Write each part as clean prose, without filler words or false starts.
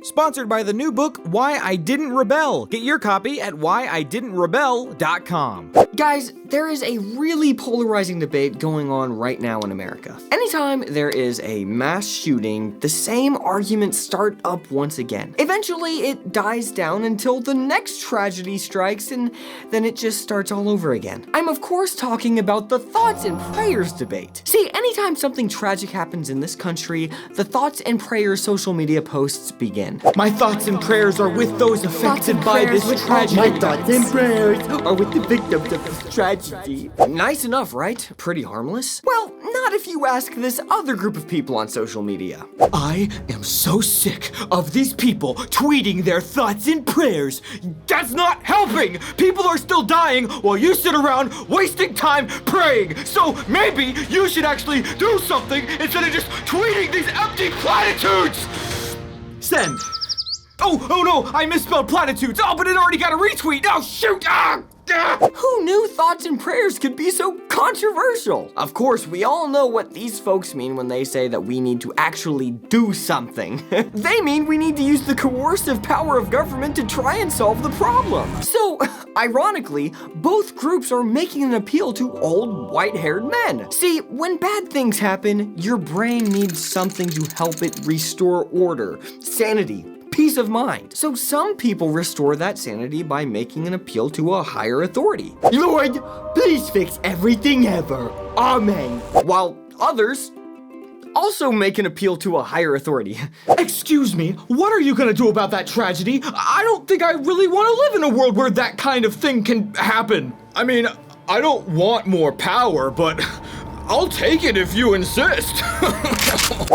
Sponsored by the new book, Why I Didn't Rebel. Get your copy at whyididn'trebel.com. Guys, there is a really polarizing debate going on right now in America. Anytime there is a mass shooting, the same arguments start up once again. Eventually, it dies down until the next tragedy strikes, and then it just starts all over again. I'm of course talking about the thoughts and prayers debate. See, anytime something tragic happens in this country, the thoughts and prayers social media posts begin. My thoughts and prayers are with those affected by this tragedy. My thoughts and prayers are with the victims of this tragedy. Nice enough, right? Pretty harmless? Well, not if you ask this other group of people on social media. I am so sick of these people tweeting their thoughts and prayers. That's not helping! People are still dying while you sit around wasting time praying. So maybe you should actually do something instead of just tweeting these empty platitudes! Send. Oh no, I misspelled platitudes. Oh, but it already got a retweet. Oh, shoot! Who knew thoughts and prayers could be so controversial? Of course, we all know what these folks mean when they say that we need to actually do something. They mean we need to use the coercive power of government to try and solve the problem. So, ironically, both groups are making an appeal to old, white-haired men. See, when bad things happen, your brain needs something to help it restore order, sanity, peace of mind. So some people restore that sanity by making an appeal to a higher authority. Lord, please fix everything ever. Amen. While others also make an appeal to a higher authority. Excuse me, what are you gonna do about that tragedy? I don't think I really want to live in a world where that kind of thing can happen. I mean, I don't want more power, but I'll take it if you insist.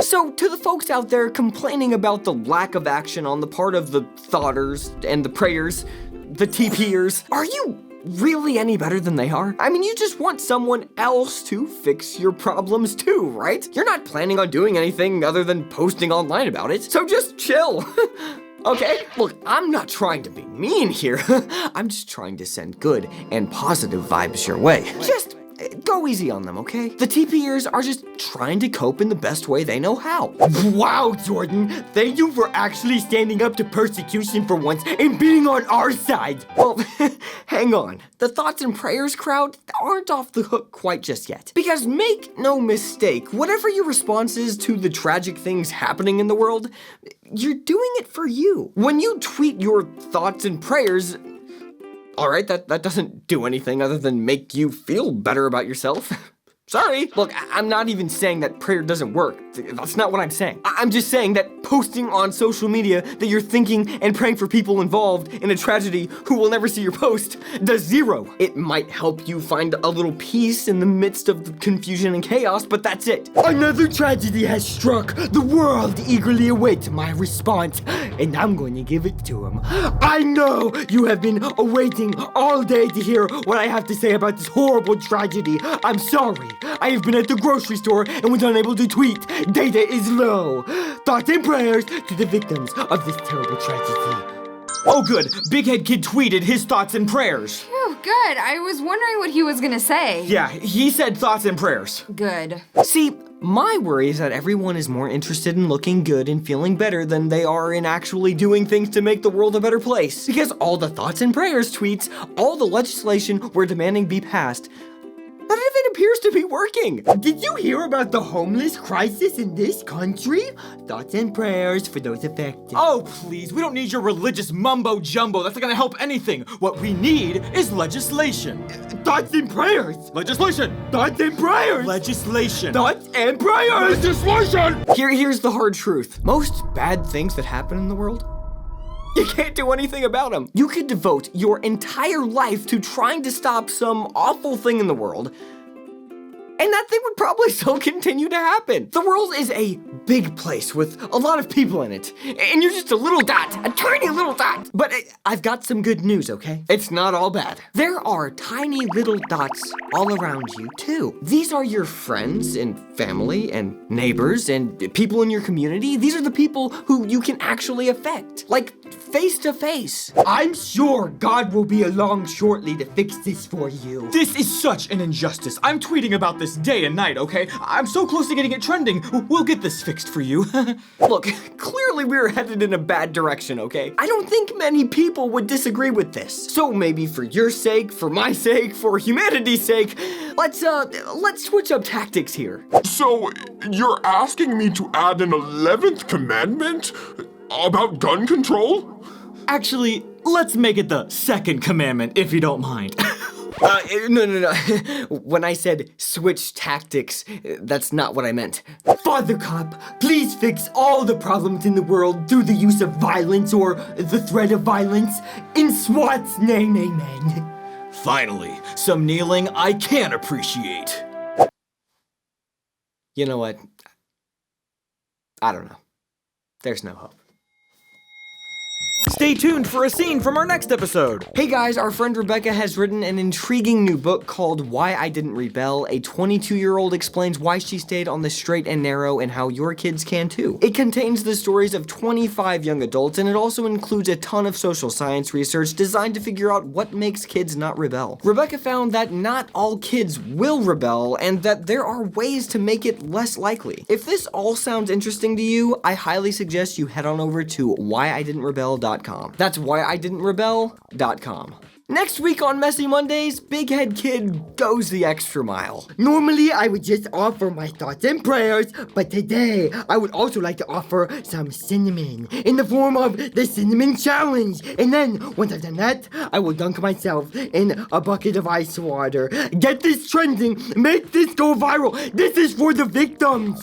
So, to the folks out there complaining about the lack of action on the part of the thoughters and the prayers, the TPers, are you really any better than they are? I mean, you just want someone else to fix your problems too, right? You're not planning on doing anything other than posting online about it, so just chill. Okay? Look, I'm not trying to be mean here. I'm just trying to send good and positive vibes your way. Just go easy on them, okay? The TPers are just trying to cope in the best way they know how. Wow, Jordan, thank you for actually standing up to persecution for once and being on our side. Well, hang on. The thoughts and prayers crowd aren't off the hook quite just yet. Because make no mistake, whatever your response is to the tragic things happening in the world, you're doing it for you. When you tweet your thoughts and prayers, all right, that doesn't do anything other than make you feel better about yourself. Sorry. Look, I'm not even saying that prayer doesn't work. That's not what I'm saying. I'm just saying that posting on social media that you're thinking and praying for people involved in a tragedy who will never see your post does zero. It might help you find a little peace in the midst of the confusion and chaos, but that's it. Another tragedy has struck. The world eagerly awaits my response, and I'm going to give it to him. I know you have been awaiting all day to hear what I have to say about this horrible tragedy. I'm sorry. I have been at the grocery store and was unable to tweet. Data is low. Thoughts and prayers to the victims of this terrible tragedy. Oh good, Big Head Kid tweeted his thoughts and prayers. Phew, good. I was wondering what he was gonna say. Yeah, he said thoughts and prayers. Good. See, my worry is that everyone is more interested in looking good and feeling better than they are in actually doing things to make the world a better place. Because all the thoughts and prayers tweets, all the legislation we're demanding be passed, none of it appears to be working. Did you hear about the homeless crisis in this country? Thoughts and prayers for those affected. Oh, please, we don't need your religious mumbo-jumbo. That's not gonna help anything. What we need is legislation. Thoughts and prayers. Legislation. Thoughts and prayers. Legislation. Thoughts and prayers. Legislation! Here's the hard truth. Most bad things that happen in the world, you can't do anything about them. You could devote your entire life to trying to stop some awful thing in the world, and that thing would probably still continue to happen. The world is a big place with a lot of people in it, and you're just a little dot, a tiny little dot. But I've got some good news, okay? It's not all bad. There are tiny little dots all around you, too. These are your friends and family and neighbors and people in your community. These are the people who you can actually affect. Like face to face. I'm sure God will be along shortly to fix this for you. This is such an injustice. I'm tweeting about this day and night, okay? I'm so close to getting it trending. We'll get this fixed for you. Look, clearly we're headed in a bad direction, okay? I don't think many people would disagree with this. So maybe for your sake, for my sake, for humanity's sake, let's switch up tactics here. So, you're asking me to add an 11th commandment? About gun control? Actually, let's make it the second commandment, if you don't mind. No. When I said switch tactics, that's not what I meant. Father Cop, please fix all the problems in the world through the use of violence or the threat of violence. In SWAT's name, amen. Finally, some kneeling I can appreciate. You know what? I don't know. There's no hope. Stay tuned for a scene from our next episode. Hey guys, our friend Rebecca has written an intriguing new book called Why I Didn't Rebel. A 22-year-old explains why she stayed on the straight and narrow and how your kids can too. It contains the stories of 25 young adults, and it also includes a ton of social science research designed to figure out what makes kids not rebel. Rebecca found that not all kids will rebel, and that there are ways to make it less likely. If this all sounds interesting to you, I highly suggest you head on over to whyididn'trebel.com. That's whyididn'trebel.com. Next week on Messy Mondays, Big Head Kid goes the extra mile. Normally, I would just offer my thoughts and prayers, but today, I would also like to offer some cinnamon in the form of the Cinnamon Challenge. And then, once I've done that, I will dunk myself in a bucket of ice water. Get this trending, make this go viral. This is for the victims.